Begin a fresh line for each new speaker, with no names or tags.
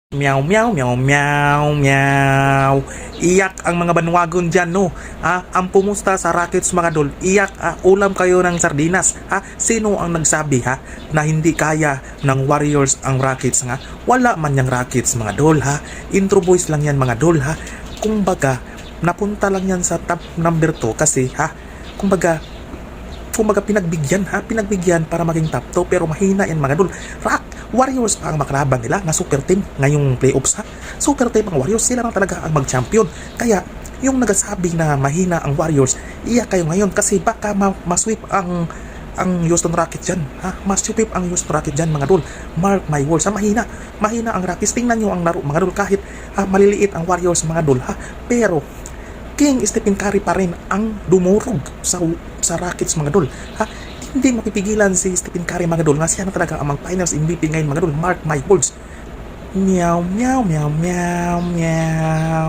Meow, meow, meow, meow, meow. Iyak ang mga banwagon dyan, no? Ang pumusta sa Rockets mga dol, iyak, ulam kayo ng sardinas. Sino ang nagsabi, na hindi kaya ng Warriors ang Rockets, nga? Wala man yung Rockets, mga dol, Intro boys lang yan, mga dol, Kumbaga, napunta lang yan sa top number 2 kasi, kumbaga, pinagbigyan para maging top 2 pero mahina yan mga dol. Warriors pa ang makalaban nila na super team ngayong playoffs, super team ang Warriors, sila lang talaga ang mag-champion. Kaya yung nagsasabi na mahina ang Warriors, iyak kayo ngayon kasi baka masweep ang Houston Rockets dyan, masweep ang Houston Rockets dyan mga dol. Mark my words, mahina ang Rockets. Tingnan nyo ang laro mga dol, kahit maliliit ang Warriors mga dol, pero King Stephen Curry pa rin ang dumurog sa Rockets mga dol, hindi mapipigilan si Stephen Curry mga dol, nga siya na talaga ang finals MVP ngayon mga dol. Mark my words. Meow, meow, meow, meow, meow.